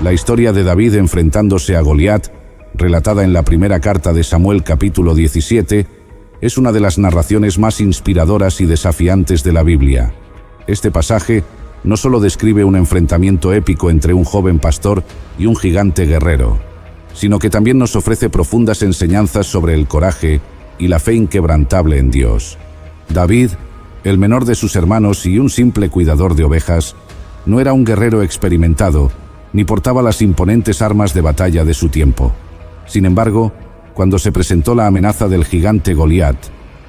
La historia de David enfrentándose a Goliat, relatada en la primera carta de Samuel capítulo 17, es una de las narraciones más inspiradoras y desafiantes de la Biblia. Este pasaje no solo describe un enfrentamiento épico entre un joven pastor y un gigante guerrero, sino que también nos ofrece profundas enseñanzas sobre el coraje y la fe inquebrantable en Dios. David, el menor de sus hermanos y un simple cuidador de ovejas, no era un guerrero experimentado, ni portaba las imponentes armas de batalla de su tiempo. Sin embargo, cuando se presentó la amenaza del gigante Goliat,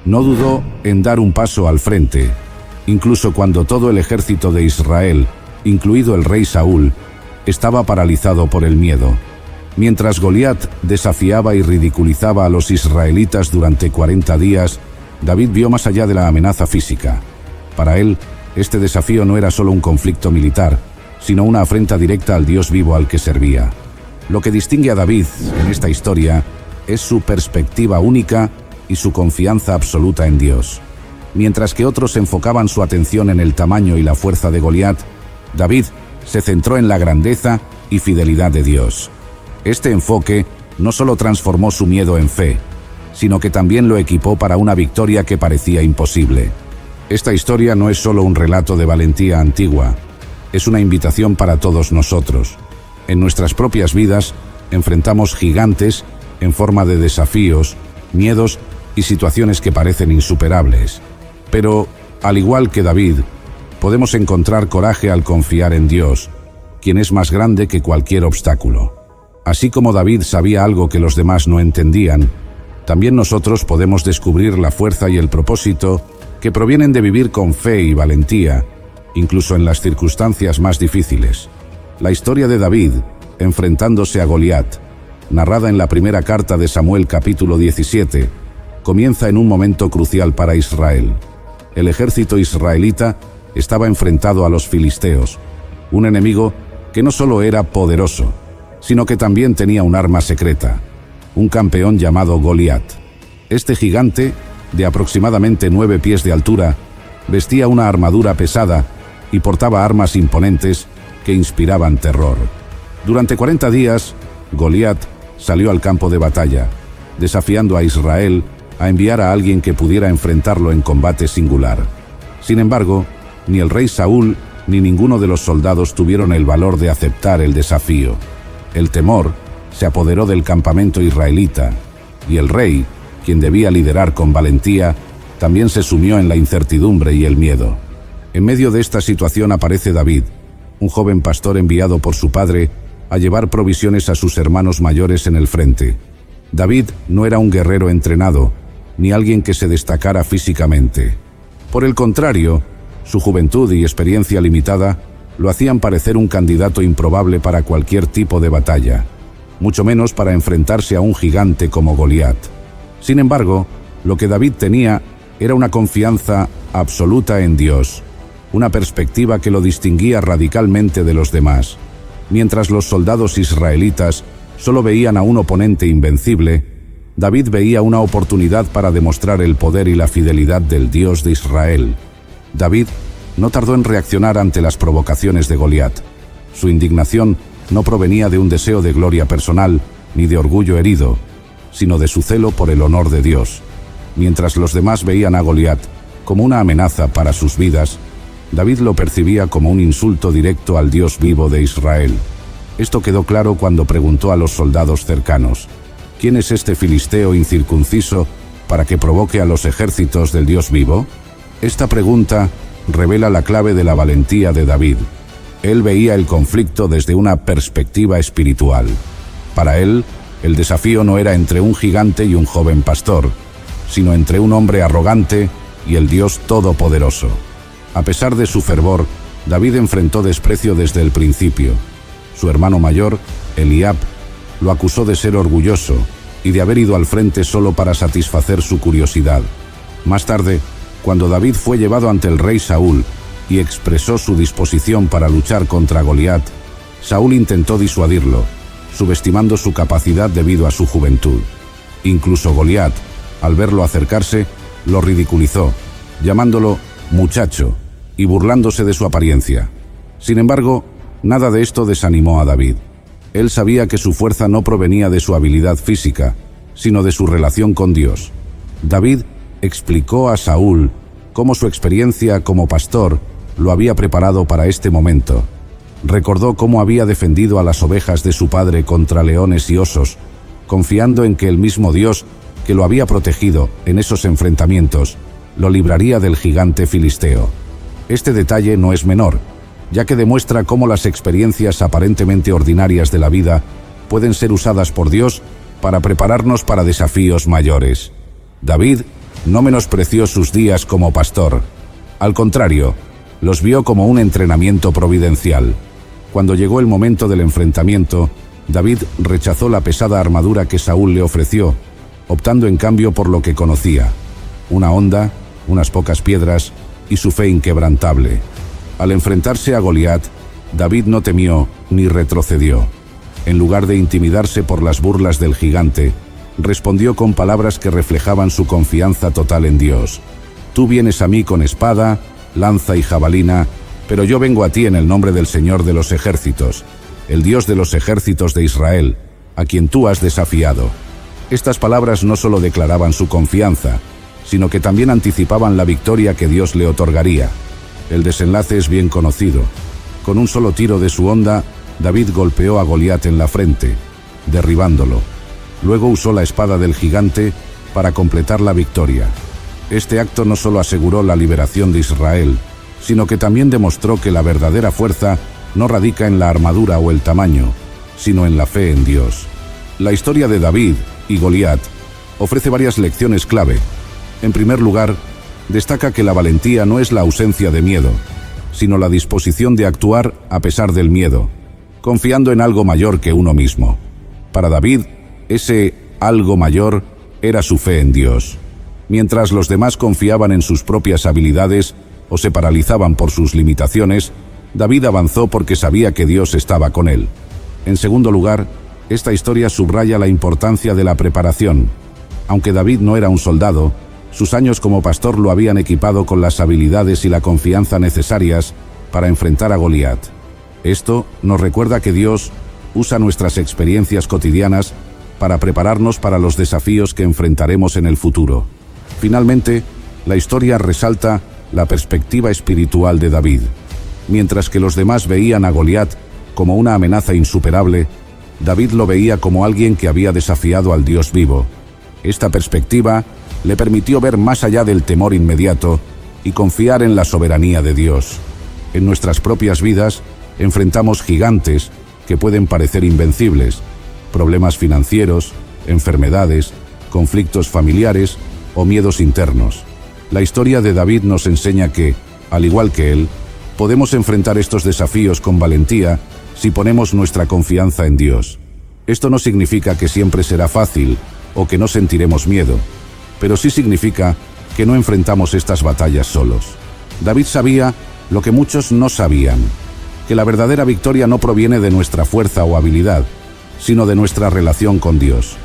no dudó en dar un paso al frente, incluso cuando todo el ejército de Israel, incluido el rey Saúl, estaba paralizado por el miedo. Mientras Goliat desafiaba y ridiculizaba a los israelitas durante 40 días, David vio más allá de la amenaza física. Para él, este desafío no era solo un conflicto militar, sino una afrenta directa al Dios vivo al que servía. Lo que distingue a David en esta historia es su perspectiva única y su confianza absoluta en Dios. Mientras que otros enfocaban su atención en el tamaño y la fuerza de Goliat, David se centró en la grandeza y fidelidad de Dios. Este enfoque no solo transformó su miedo en fe, sino que también lo equipó para una victoria que parecía imposible. Esta historia no es solo un relato de valentía antigua, es una invitación para todos nosotros. En nuestras propias vidas enfrentamos gigantes en forma de desafíos, miedos y situaciones que parecen insuperables. Pero, al igual que David, podemos encontrar coraje al confiar en Dios, quien es más grande que cualquier obstáculo. Así como David sabía algo que los demás no entendían, también nosotros podemos descubrir la fuerza y el propósito que provienen de vivir con fe y valentía, incluso en las circunstancias más difíciles. La historia de David, enfrentándose a Goliat, narrada en la primera carta de Samuel capítulo 17, comienza en un momento crucial para Israel. El ejército israelita estaba enfrentado a los filisteos, un enemigo que no solo era poderoso, sino que también tenía un arma secreta, un campeón llamado Goliat. Este gigante, de aproximadamente 9 pies de altura, vestía una armadura pesada y portaba armas imponentes que inspiraban terror. Durante 40 días, Goliat salió al campo de batalla, desafiando a Israel a enviar a alguien que pudiera enfrentarlo en combate singular. Sin embargo, ni el rey Saúl ni ninguno de los soldados tuvieron el valor de aceptar el desafío. El temor se apoderó del campamento israelita, y el rey, quien debía liderar con valentía, también se sumió en la incertidumbre y el miedo. En medio de esta situación aparece David, un joven pastor enviado por su padre a llevar provisiones a sus hermanos mayores en el frente. David no era un guerrero entrenado, ni alguien que se destacara físicamente. Por el contrario, su juventud y experiencia limitada lo hacían parecer un candidato improbable para cualquier tipo de batalla, mucho menos para enfrentarse a un gigante como Goliat. Sin embargo, lo que David tenía era una confianza absoluta en Dios, una perspectiva que lo distinguía radicalmente de los demás. Mientras los soldados israelitas solo veían a un oponente invencible, David veía una oportunidad para demostrar el poder y la fidelidad del Dios de Israel. David no tardó en reaccionar ante las provocaciones de Goliat. Su indignación no provenía de un deseo de gloria personal ni de orgullo herido, sino de su celo por el honor de Dios. Mientras los demás veían a Goliat como una amenaza para sus vidas, David lo percibía como un insulto directo al Dios vivo de Israel. Esto quedó claro cuando preguntó a los soldados cercanos: ¿quién es este filisteo incircunciso para que provoque a los ejércitos del Dios vivo? Esta pregunta revela la clave de la valentía de David. Él veía el conflicto desde una perspectiva espiritual. Para él, el desafío no era entre un gigante y un joven pastor, sino entre un hombre arrogante y el Dios todopoderoso. A pesar de su fervor, David enfrentó desprecio desde el principio. Su hermano mayor, Eliab, lo acusó de ser orgulloso y de haber ido al frente solo para satisfacer su curiosidad. Más tarde, cuando David fue llevado ante el rey Saúl y expresó su disposición para luchar contra Goliat, Saúl intentó disuadirlo, subestimando su capacidad debido a su juventud. Incluso Goliat, al verlo acercarse, lo ridiculizó, llamándolo muchacho y burlándose de su apariencia. Sin embargo, nada de esto desanimó a David. Él sabía que su fuerza no provenía de su habilidad física, sino de su relación con Dios. David explicó a Saúl cómo su experiencia como pastor lo había preparado para este momento. Recordó cómo había defendido a las ovejas de su padre contra leones y osos, confiando en que el mismo Dios que lo había protegido en esos enfrentamientos lo libraría del gigante filisteo. Este detalle no es menor, ya que demuestra cómo las experiencias aparentemente ordinarias de la vida pueden ser usadas por Dios para prepararnos para desafíos mayores. David no menospreció sus días como pastor. Al contrario, los vio como un entrenamiento providencial. Cuando llegó el momento del enfrentamiento, David rechazó la pesada armadura que Saúl le ofreció, optando en cambio por lo que conocía: una honda, unas pocas piedras y su fe inquebrantable. Al enfrentarse a Goliat, David no temió ni retrocedió. En lugar de intimidarse por las burlas del gigante, respondió con palabras que reflejaban su confianza total en Dios. Tú vienes a mí con espada, lanza y jabalina, pero yo vengo a ti en el nombre del Señor de los ejércitos, el Dios de los ejércitos de Israel, a quien tú has desafiado. Estas palabras no solo declaraban su confianza, sino que también anticipaban la victoria que Dios le otorgaría. El desenlace es bien conocido. Con un solo tiro de su honda, David golpeó a Goliat en la frente, derribándolo. Luego usó la espada del gigante para completar la victoria. Este acto no solo aseguró la liberación de Israel, sino que también demostró que la verdadera fuerza no radica en la armadura o el tamaño, sino en la fe en Dios. La historia de David y Goliat ofrece varias lecciones clave. En primer lugar, destaca que la valentía no es la ausencia de miedo, sino la disposición de actuar a pesar del miedo, confiando en algo mayor que uno mismo. Para David, ese algo mayor era su fe en Dios. Mientras los demás confiaban en sus propias habilidades o se paralizaban por sus limitaciones, David avanzó porque sabía que Dios estaba con él. En segundo lugar, esta historia subraya la importancia de la preparación. Aunque David no era un soldado, sus años como pastor lo habían equipado con las habilidades y la confianza necesarias para enfrentar a Goliat. Esto nos recuerda que Dios usa nuestras experiencias cotidianas para prepararnos para los desafíos que enfrentaremos en el futuro. Finalmente, la historia resalta la perspectiva espiritual de David. Mientras que los demás veían a Goliat como una amenaza insuperable, David lo veía como alguien que había desafiado al Dios vivo. Esta perspectiva le permitió ver más allá del temor inmediato y confiar en la soberanía de Dios. En nuestras propias vidas enfrentamos gigantes que pueden parecer invencibles: problemas financieros, enfermedades, conflictos familiares o miedos internos. La historia de David nos enseña que, al igual que él, podemos enfrentar estos desafíos con valentía si ponemos nuestra confianza en Dios. Esto no significa que siempre será fácil o que no sentiremos miedo, pero sí significa que no enfrentamos estas batallas solos. David sabía lo que muchos no sabían: que la verdadera victoria no proviene de nuestra fuerza o habilidad, sino de nuestra relación con Dios.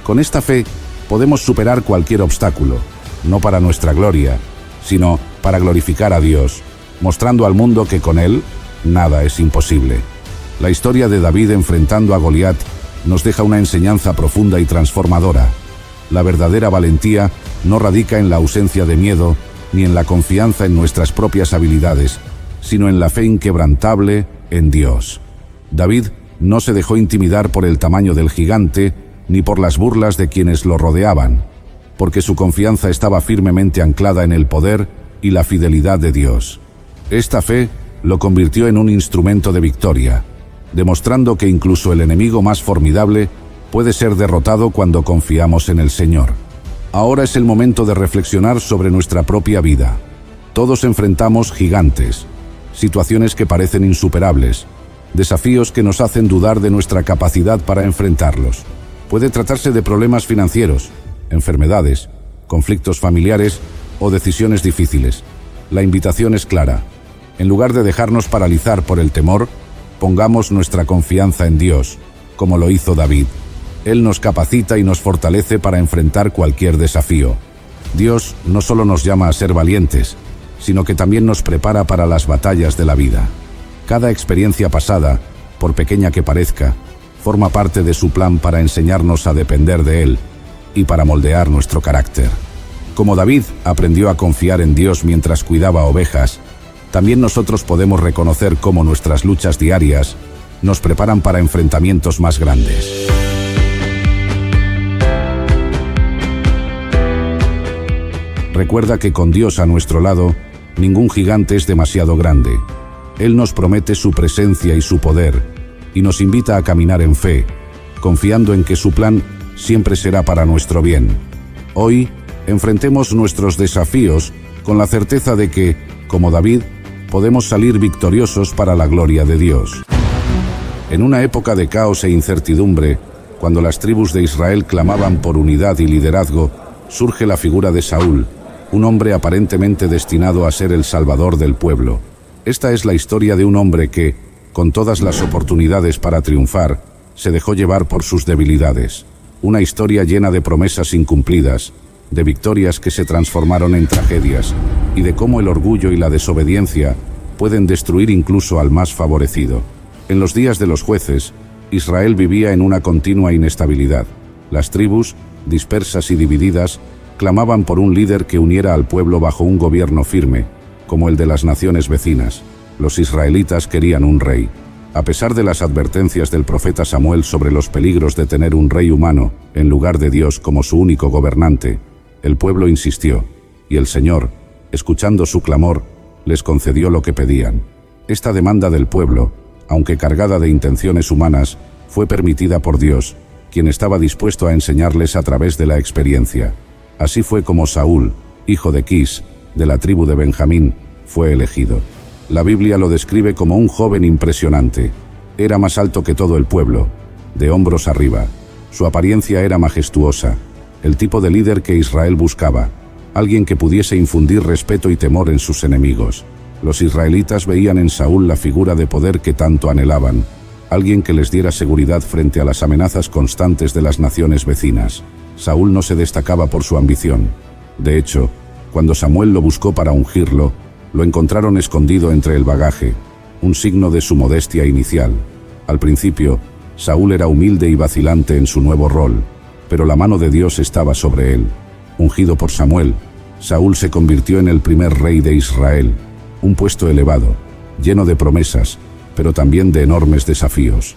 Con esta fe podemos superar cualquier obstáculo, no para nuestra gloria, sino para glorificar a Dios, mostrando al mundo que con Él nada es imposible. La historia de David enfrentando a Goliat nos deja una enseñanza profunda y transformadora. La verdadera valentía no radica en la ausencia de miedo ni en la confianza en nuestras propias habilidades, sino en la fe inquebrantable en Dios. David no se dejó intimidar por el tamaño del gigante ni por las burlas de quienes lo rodeaban, porque su confianza estaba firmemente anclada en el poder y la fidelidad de Dios. Esta fe lo convirtió en un instrumento de victoria, demostrando que incluso el enemigo más formidable puede ser derrotado cuando confiamos en el Señor. Ahora es el momento de reflexionar sobre nuestra propia vida. Todos enfrentamos gigantes, situaciones que parecen insuperables, desafíos que nos hacen dudar de nuestra capacidad para enfrentarlos. Puede tratarse de problemas financieros, enfermedades, conflictos familiares o decisiones difíciles. La invitación es clara: en lugar de dejarnos paralizar por el temor, pongamos nuestra confianza en Dios, como lo hizo David. Él nos capacita y nos fortalece para enfrentar cualquier desafío. Dios no solo nos llama a ser valientes, sino que también nos prepara para las batallas de la vida. Cada experiencia pasada, por pequeña que parezca, forma parte de su plan para enseñarnos a depender de Él y para moldear nuestro carácter. Como David aprendió a confiar en Dios mientras cuidaba ovejas, también nosotros podemos reconocer cómo nuestras luchas diarias nos preparan para enfrentamientos más grandes. Recuerda que con Dios a nuestro lado, ningún gigante es demasiado grande. Él nos promete su presencia y su poder, y nos invita a caminar en fe, confiando en que su plan siempre será para nuestro bien. Hoy, enfrentemos nuestros desafíos con la certeza de que, como David, podemos salir victoriosos para la gloria de Dios. En una época de caos e incertidumbre, cuando las tribus de Israel clamaban por unidad y liderazgo, surge la figura de Saúl, un hombre aparentemente destinado a ser el salvador del pueblo. Esta es la historia de un hombre que, con todas las oportunidades para triunfar, se dejó llevar por sus debilidades. Una historia llena de promesas incumplidas, de victorias que se transformaron en tragedias, y de cómo el orgullo y la desobediencia pueden destruir incluso al más favorecido. En los días de los jueces, Israel vivía en una continua inestabilidad. Las tribus, dispersas y divididas, clamaban por un líder que uniera al pueblo bajo un gobierno firme, como el de las naciones vecinas. Los israelitas querían un rey. A pesar de las advertencias del profeta Samuel sobre los peligros de tener un rey humano en lugar de Dios como su único gobernante, el pueblo insistió, y el Señor, escuchando su clamor, les concedió lo que pedían. Esta demanda del pueblo, aunque cargada de intenciones humanas, fue permitida por Dios, quien estaba dispuesto a enseñarles a través de la experiencia. Así fue como Saúl, hijo de Quis, de la tribu de Benjamín, fue elegido. La Biblia lo describe como un joven impresionante. Era más alto que todo el pueblo, de hombros arriba. Su apariencia era majestuosa, el tipo de líder que Israel buscaba, alguien que pudiese infundir respeto y temor en sus enemigos. Los israelitas veían en Saúl la figura de poder que tanto anhelaban, alguien que les diera seguridad frente a las amenazas constantes de las naciones vecinas. Saúl no se destacaba por su ambición. De hecho, cuando Samuel lo buscó para ungirlo, lo encontraron escondido entre el bagaje, un signo de su modestia inicial. Al principio, Saúl era humilde y vacilante en su nuevo rol, pero la mano de Dios estaba sobre él. Ungido por Samuel, Saúl se convirtió en el primer rey de Israel, un puesto elevado, lleno de promesas, pero también de enormes desafíos.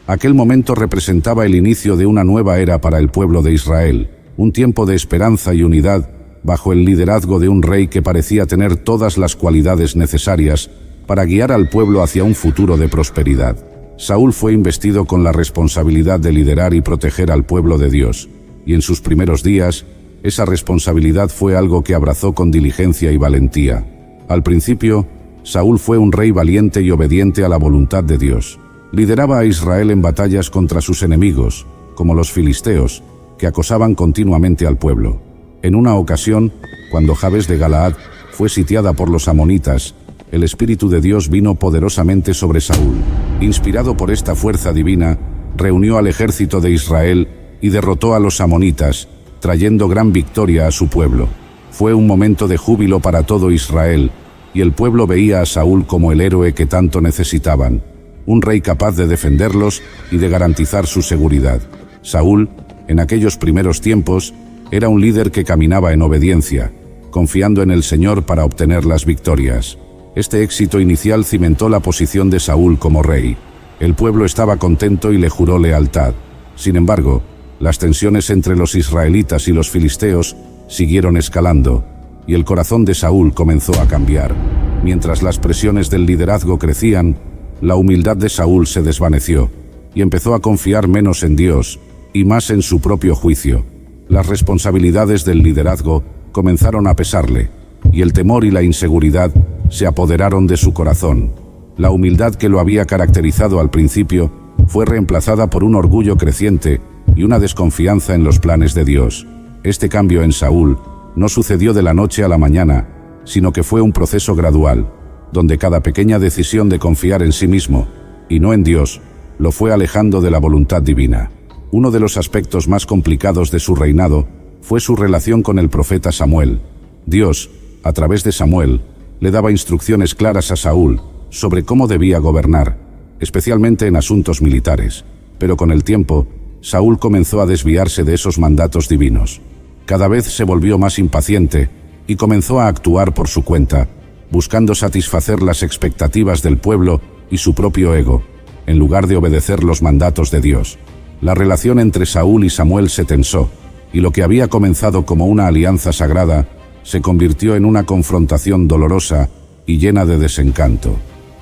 Aquel momento representaba el inicio de una nueva era para el pueblo de Israel, un tiempo de esperanza y unidad bajo el liderazgo de un rey que parecía tener todas las cualidades necesarias para guiar al pueblo hacia un futuro de prosperidad. Saúl fue investido con la responsabilidad de liderar y proteger al pueblo de Dios, y en sus primeros días, esa responsabilidad fue algo que abrazó con diligencia y valentía. Al principio, Saúl fue un rey valiente y obediente a la voluntad de Dios. Lideraba a Israel en batallas contra sus enemigos, como los filisteos, que acosaban continuamente al pueblo. En una ocasión, cuando Jabes de Galaad fue sitiada por los amonitas, el Espíritu de Dios vino poderosamente sobre Saúl. Inspirado por esta fuerza divina, reunió al ejército de Israel y derrotó a los amonitas, trayendo gran victoria a su pueblo. Fue un momento de júbilo para todo Israel, y el pueblo veía a Saúl como el héroe que tanto necesitaban, un rey capaz de defenderlos y de garantizar su seguridad. Saúl, en aquellos primeros tiempos, era un líder que caminaba en obediencia, confiando en el Señor para obtener las victorias. Este éxito inicial cimentó la posición de Saúl como rey. El pueblo estaba contento y le juró lealtad. Sin embargo, las tensiones entre los israelitas y los filisteos siguieron escalando, y el corazón de Saúl comenzó a cambiar. Mientras las presiones del liderazgo crecían, la humildad de Saúl se desvaneció, y empezó a confiar menos en Dios y más en su propio juicio. Las responsabilidades del liderazgo comenzaron a pesarle, y el temor y la inseguridad se apoderaron de su corazón. La humildad que lo había caracterizado al principio fue reemplazada por un orgullo creciente y una desconfianza en los planes de Dios. Este cambio en Saúl no sucedió de la noche a la mañana, sino que fue un proceso gradual, donde cada pequeña decisión de confiar en sí mismo, y no en Dios, lo fue alejando de la voluntad divina. Uno de los aspectos más complicados de su reinado fue su relación con el profeta Samuel. Dios, a través de Samuel, le daba instrucciones claras a Saúl sobre cómo debía gobernar, especialmente en asuntos militares. Pero con el tiempo, Saúl comenzó a desviarse de esos mandatos divinos. Cada vez se volvió más impaciente y comenzó a actuar por su cuenta, buscando satisfacer las expectativas del pueblo y su propio ego, en lugar de obedecer los mandatos de Dios. La relación entre Saúl y Samuel se tensó, y lo que había comenzado como una alianza sagrada se convirtió en una confrontación dolorosa y llena de desencanto.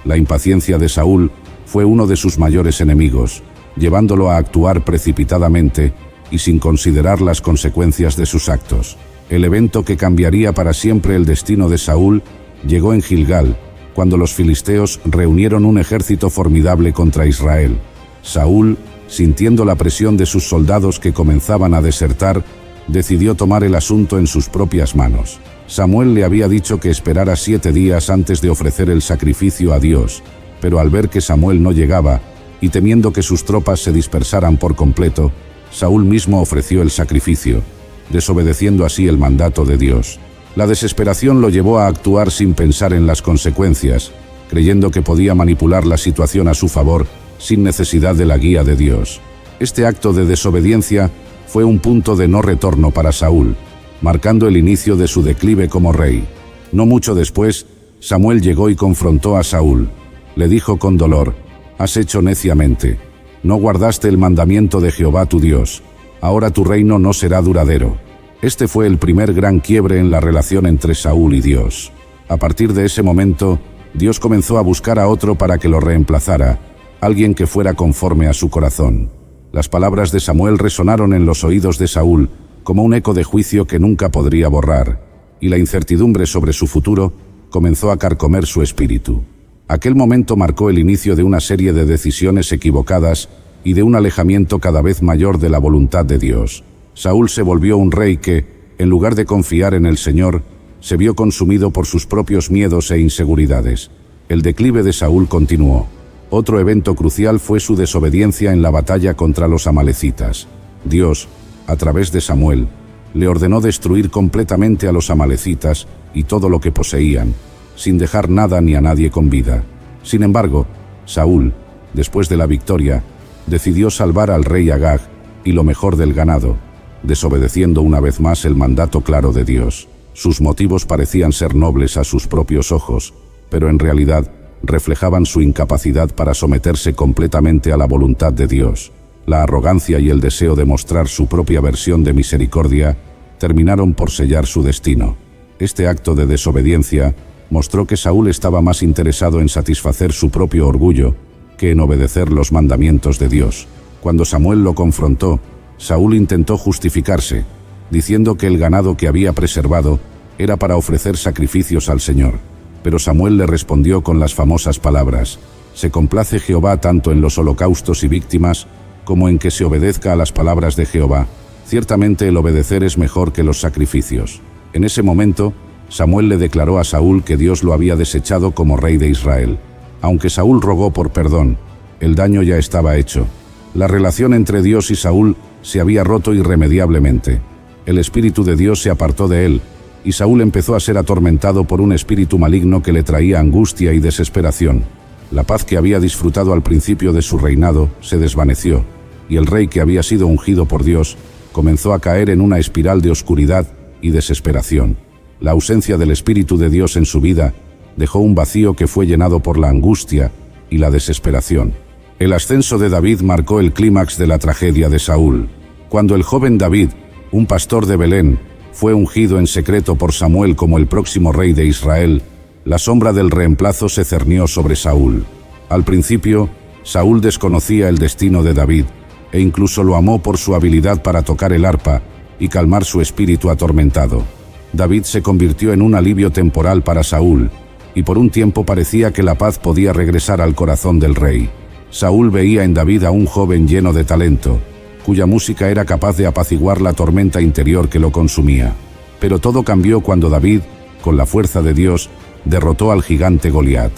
La impaciencia de Saúl fue uno de sus mayores enemigos, llevándolo a actuar precipitadamente y sin considerar las consecuencias de sus actos. El evento que cambiaría para siempre el destino de Saúl llegó en Gilgal, cuando los filisteos reunieron un ejército formidable contra Israel. Saúl, sintiendo la presión de sus soldados que comenzaban a desertar, decidió tomar el asunto en sus propias manos. Samuel le había dicho que esperara 7 días antes de ofrecer el sacrificio a Dios, pero al ver que Samuel no llegaba, y temiendo que sus tropas se dispersaran por completo, Saúl mismo ofreció el sacrificio, desobedeciendo así el mandato de Dios. La desesperación lo llevó a actuar sin pensar en las consecuencias, creyendo que podía manipular la situación a su favor sin necesidad de la guía de Dios. Este acto de desobediencia fue un punto de no retorno para Saúl, marcando el inicio de su declive como rey. No mucho después, Samuel llegó y confrontó a Saúl. Le dijo con dolor: «Has hecho neciamente. No guardaste el mandamiento de Jehová tu Dios. Ahora tu reino no será duradero». Este fue el primer gran quiebre en la relación entre Saúl y Dios. A partir de ese momento, Dios comenzó a buscar a otro para que lo reemplazara, alguien que fuera conforme a su corazón. Las palabras de Samuel resonaron en los oídos de Saúl como un eco de juicio que nunca podría borrar, y la incertidumbre sobre su futuro comenzó a carcomer su espíritu. Aquel momento marcó el inicio de una serie de decisiones equivocadas y de un alejamiento cada vez mayor de la voluntad de Dios. Saúl se volvió un rey que, en lugar de confiar en el Señor, se vio consumido por sus propios miedos e inseguridades. El declive de Saúl continuó. Otro evento crucial fue su desobediencia en la batalla contra los amalecitas. Dios, a través de Samuel, le ordenó destruir completamente a los amalecitas y todo lo que poseían, sin dejar nada ni a nadie con vida. Sin embargo, Saúl, después de la victoria, decidió salvar al rey Agag y lo mejor del ganado, desobedeciendo una vez más el mandato claro de Dios. Sus motivos parecían ser nobles a sus propios ojos, pero en realidad reflejaban su incapacidad para someterse completamente a la voluntad de Dios. La arrogancia y el deseo de mostrar su propia versión de misericordia terminaron por sellar su destino. Este acto de desobediencia mostró que Saúl estaba más interesado en satisfacer su propio orgullo que en obedecer los mandamientos de Dios. Cuando Samuel lo confrontó, Saúl intentó justificarse, diciendo que el ganado que había preservado era para ofrecer sacrificios al Señor. Pero Samuel le respondió con las famosas palabras: «Se complace Jehová tanto en los holocaustos y víctimas, como en que se obedezca a las palabras de Jehová. Ciertamente el obedecer es mejor que los sacrificios». En ese momento, Samuel le declaró a Saúl que Dios lo había desechado como rey de Israel. Aunque Saúl rogó por perdón, el daño ya estaba hecho. La relación entre Dios y Saúl se había roto irremediablemente. El Espíritu de Dios se apartó de él, y Saúl empezó a ser atormentado por un espíritu maligno que le traía angustia y desesperación. La paz que había disfrutado al principio de su reinado se desvaneció, y el rey que había sido ungido por Dios comenzó a caer en una espiral de oscuridad y desesperación. La ausencia del Espíritu de Dios en su vida dejó un vacío que fue llenado por la angustia y la desesperación. El ascenso de David marcó el clímax de la tragedia de Saúl. Cuando el joven David, un pastor de Belén, fue ungido en secreto por Samuel como el próximo rey de Israel, la sombra del reemplazo se cernió sobre Saúl. Al principio, Saúl desconocía el destino de David, e incluso lo amó por su habilidad para tocar el arpa y calmar su espíritu atormentado. David se convirtió en un alivio temporal para Saúl, y por un tiempo parecía que la paz podía regresar al corazón del rey. Saúl veía en David a un joven lleno de talento, cuya música era capaz de apaciguar la tormenta interior que lo consumía. Pero todo cambió cuando David, con la fuerza de Dios, derrotó al gigante Goliat.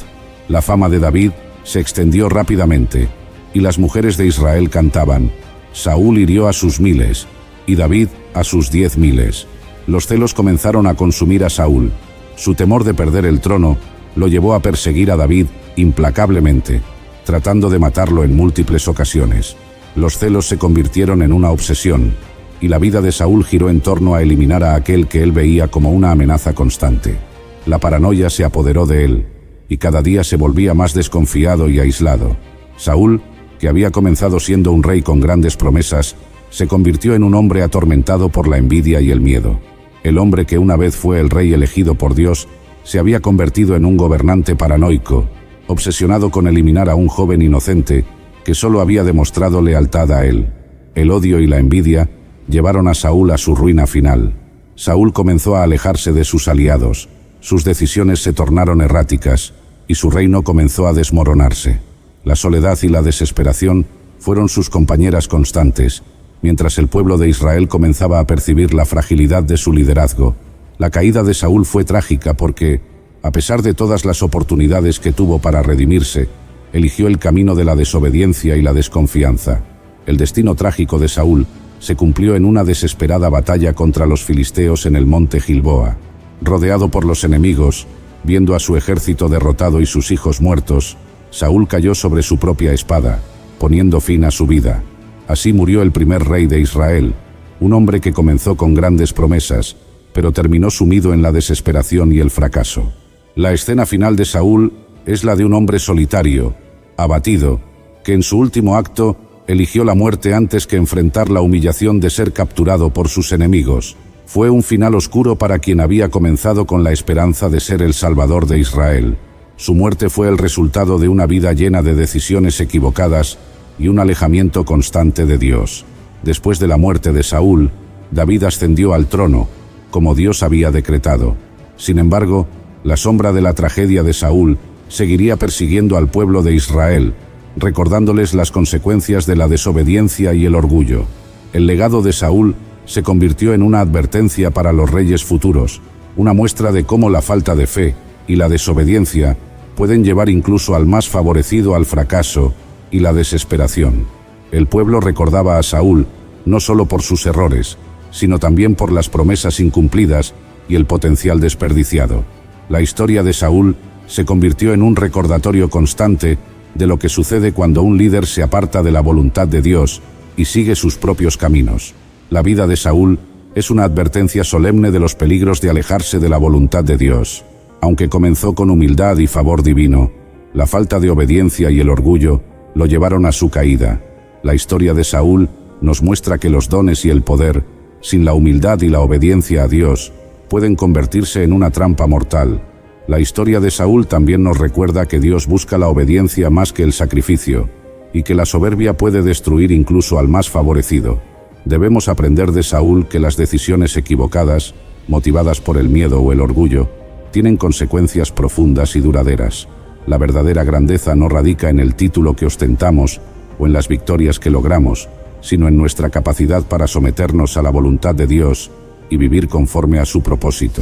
La fama de David se extendió rápidamente, y las mujeres de Israel cantaban: «Saúl hirió a sus 1000 y David a sus 10.000». Los celos comenzaron a consumir a Saúl. Su temor de perder el trono lo llevó a perseguir a David implacablemente, tratando de matarlo en múltiples ocasiones. Los celos se convirtieron en una obsesión, y la vida de Saúl giró en torno a eliminar a aquel que él veía como una amenaza constante. La paranoia se apoderó de él, y cada día se volvía más desconfiado y aislado. Saúl, que había comenzado siendo un rey con grandes promesas, se convirtió en un hombre atormentado por la envidia y el miedo. El hombre que una vez fue el rey elegido por Dios, se había convertido en un gobernante paranoico, obsesionado con eliminar a un joven inocente que solo había demostrado lealtad a él. El odio y la envidia llevaron a Saúl a su ruina final. Saúl comenzó a alejarse de sus aliados, sus decisiones se tornaron erráticas y su reino comenzó a desmoronarse. La soledad y la desesperación fueron sus compañeras constantes, mientras el pueblo de Israel comenzaba a percibir la fragilidad de su liderazgo. La caída de Saúl fue trágica porque, a pesar de todas las oportunidades que tuvo para redimirse, eligió el camino de la desobediencia y la desconfianza. El destino trágico de Saúl se cumplió en una desesperada batalla contra los filisteos en el monte Gilboa. Rodeado por los enemigos, viendo a su ejército derrotado y sus hijos muertos, Saúl cayó sobre su propia espada, poniendo fin a su vida. Así murió el primer rey de Israel, un hombre que comenzó con grandes promesas, pero terminó sumido en la desesperación y el fracaso. La escena final de Saúl es la de un hombre solitario, abatido, que en su último acto eligió la muerte antes que enfrentar la humillación de ser capturado por sus enemigos. Fue un final oscuro para quien había comenzado con la esperanza de ser el Salvador de Israel. Su muerte fue el resultado de una vida llena de decisiones equivocadas y un alejamiento constante de Dios. Después de la muerte de Saúl, David ascendió al trono, como Dios había decretado. Sin embargo, la sombra de la tragedia de Saúl seguiría persiguiendo al pueblo de Israel, recordándoles las consecuencias de la desobediencia y el orgullo. El legado de Saúl se convirtió en una advertencia para los reyes futuros, una muestra de cómo la falta de fe y la desobediencia pueden llevar incluso al más favorecido al fracaso y la desesperación. El pueblo recordaba a Saúl no solo por sus errores, sino también por las promesas incumplidas y el potencial desperdiciado. La historia de Saúl se convirtió en un recordatorio constante de lo que sucede cuando un líder se aparta de la voluntad de Dios y sigue sus propios caminos. La vida de Saúl es una advertencia solemne de los peligros de alejarse de la voluntad de Dios. Aunque comenzó con humildad y favor divino, la falta de obediencia y el orgullo lo llevaron a su caída. La historia de Saúl nos muestra que los dones y el poder, sin la humildad y la obediencia a Dios, pueden convertirse en una trampa mortal. La historia de Saúl también nos recuerda que Dios busca la obediencia más que el sacrificio, y que la soberbia puede destruir incluso al más favorecido. Debemos aprender de Saúl que las decisiones equivocadas, motivadas por el miedo o el orgullo, tienen consecuencias profundas y duraderas. La verdadera grandeza no radica en el título que ostentamos o en las victorias que logramos, sino en nuestra capacidad para someternos a la voluntad de Dios y vivir conforme a su propósito.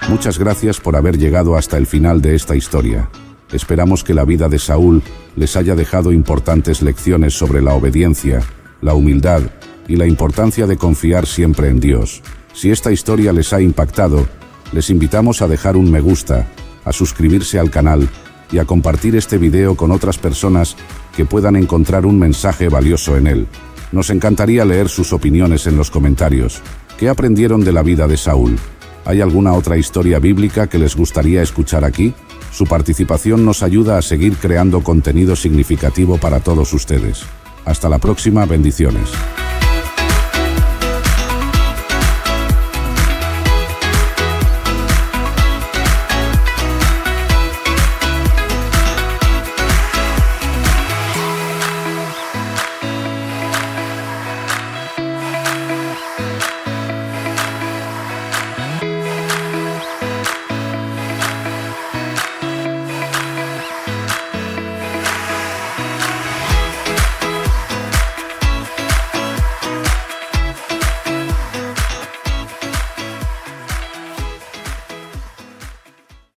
Muchas gracias por haber llegado hasta el final de esta historia. Esperamos que la vida de Saúl les haya dejado importantes lecciones sobre la obediencia, la humildad y la importancia de confiar siempre en Dios. Si esta historia les ha impactado, les invitamos a dejar un me gusta, a suscribirse al canal y a compartir este video con otras personas que puedan encontrar un mensaje valioso en él. Nos encantaría leer sus opiniones en los comentarios. ¿Qué aprendieron de la vida de Saúl? ¿Hay alguna otra historia bíblica que les gustaría escuchar aquí? Su participación nos ayuda a seguir creando contenido significativo para todos ustedes. Hasta la próxima, bendiciones.